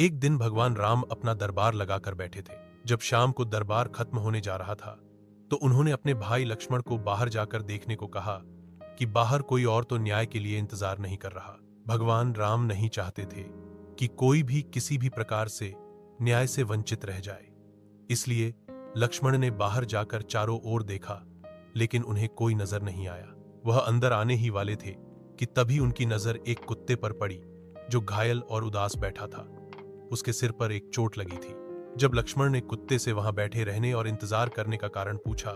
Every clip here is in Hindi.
एक दिन भगवान राम अपना दरबार लगाकर बैठे थे। जब शाम को दरबार खत्म होने जा रहा था तो उन्होंने अपने भाई लक्ष्मण को बाहर जाकर देखने को कहा कि बाहर कोई और तो न्याय के लिए इंतजार नहीं कर रहा। भगवान राम नहीं चाहते थे कि कोई भी किसी भी प्रकार से न्याय से वंचित रह जाए। इसलिए लक्ष्मण ने बाहर जाकर चारों ओर देखा, लेकिन उन्हें कोई नजर नहीं आया। वह अंदर आने ही वाले थे कि तभी उनकी नजर एक कुत्ते पर पड़ी जो घायल और उदास बैठा था। उसके सिर पर एक चोट लगी थी। जब लक्ष्मण ने कुत्ते से वहां बैठे रहने और इंतजार करने का कारण पूछा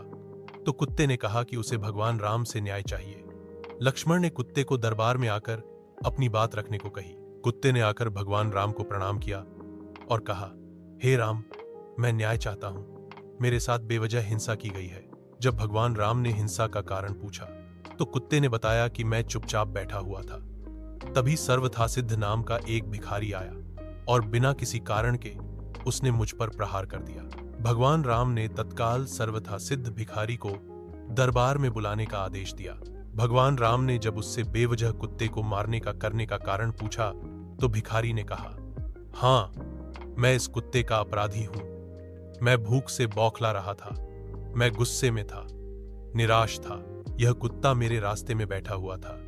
तो कुत्ते ने कहा कि उसे भगवान राम से न्याय चाहिए। लक्ष्मण ने कुत्ते को दरबार में आकर अपनी बात रखने को कही। कुत्ते ने आकर भगवान राम को प्रणाम किया और कहा, हे राम, मैं न्याय चाहता हूं। मेरे साथ बेवजह हिंसा की गई है। जब भगवान राम ने हिंसा का कारण पूछा तो कुत्ते ने बताया कि मैं चुपचाप बैठा हुआ था। तभी सर्वथा सिद्ध नाम का एक भिखारी आया और बिना किसी कारण के उसने मुझ पर प्रहार कर दिया। भगवान राम ने तत्काल सर्वथा सिद्ध भिखारी को दरबार में बुलाने का आदेश दिया। भगवान राम ने जब उससे बेवजह कुत्ते को मारने का करने का कारण पूछा तो भिखारी ने कहा, हाँ, मैं इस कुत्ते का अपराधी हूं। मैं भूख से बौखला रहा था, मैं गुस्से में था, निराश था। यह कुत्ता मेरे रास्ते में बैठा हुआ था,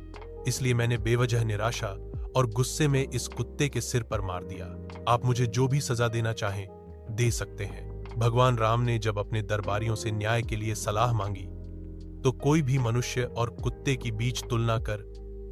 इसलिए मैंने बेवजह निराशा और गुस्से में इस कुत्ते के सिर पर मार दिया। आप मुझे जो भी सजा देना चाहें दे सकते हैं। भगवान राम ने जब अपने दरबारियों से न्याय के लिए सलाह मांगी तो कोई भी मनुष्य और कुत्ते की बीच तुलना कर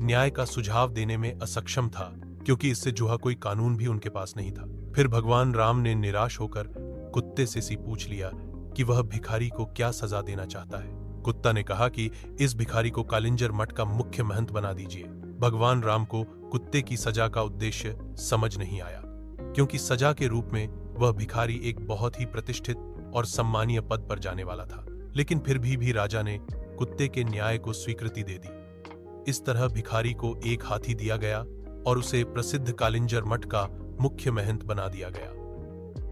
न्याय का सुझाव देने में असक्षम था, क्योंकि इससे जुड़ा कोई कानून भी उनके पास नहीं था। फिर भगवान राम ने निराश होकर कुत्ते से पूछ लिया कि वह भिखारी को क्या सजा देना चाहता है। कुत्ता ने कहा कि इस भिखारी को कालिंजर मठ का मुख्य महंत बना दीजिए। भगवान राम को कुत्ते की सजा का उद्देश्य समझ नहीं आया, क्योंकि सजा के रूप में वह भिखारी एक बहुत ही प्रतिष्ठित और सम्मानीय पद पर जाने वाला था। लेकिन फिर भी राजा ने कुत्ते के न्याय को स्वीकृति दे दी। इस तरह भिखारी को एक हाथी दिया गया और उसे प्रसिद्ध कालिंजर मठ का मुख्य महंत बना दिया गया।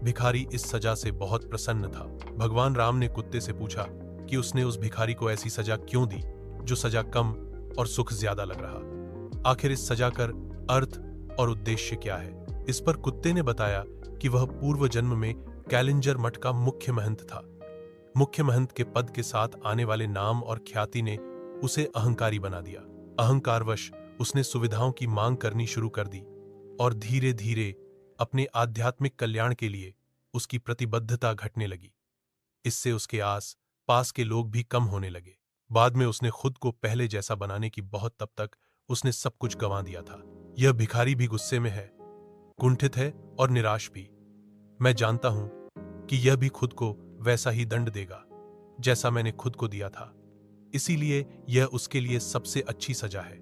भिखारी इस सजा से बहुत प्रसन्न था। भगवान राम ने कुत्ते से पूछा कि उसने उस भिखारी को ऐसी सजा क्यों दी जो सजा कम और सुख ज्यादा लग रहा। आखिर इस सजा का अर्थ और उद्देश्य क्या है। इस पर कुत्ते ने बताया कि वह पूर्व जन्म में कैलिंजर मठ का मुख्य महंत था। मुख्य महंत के पद के साथ आने वाले नाम और ख्याति ने उसे अहंकारी बना दिया। अहंकारवश उसने सुविधाओं की मांग करनी शुरू कर दी और धीरे धीरे अपने आध्यात्मिक कल्याण के लिए उसकी प्रतिबद्धता घटने लगी। इससे उसके आस पास के लोग भी कम होने लगे। बाद में उसने खुद को पहले जैसा बनाने की बहुत, तब तक उसने सब कुछ गंवा दिया था। यह भिखारी भी गुस्से में है, कुंठित है और निराश भी। मैं जानता हूं कि यह भी खुद को वैसा ही दंड देगा जैसा मैंने खुद को दिया था, इसीलिए यह उसके लिए सबसे अच्छी सजा है।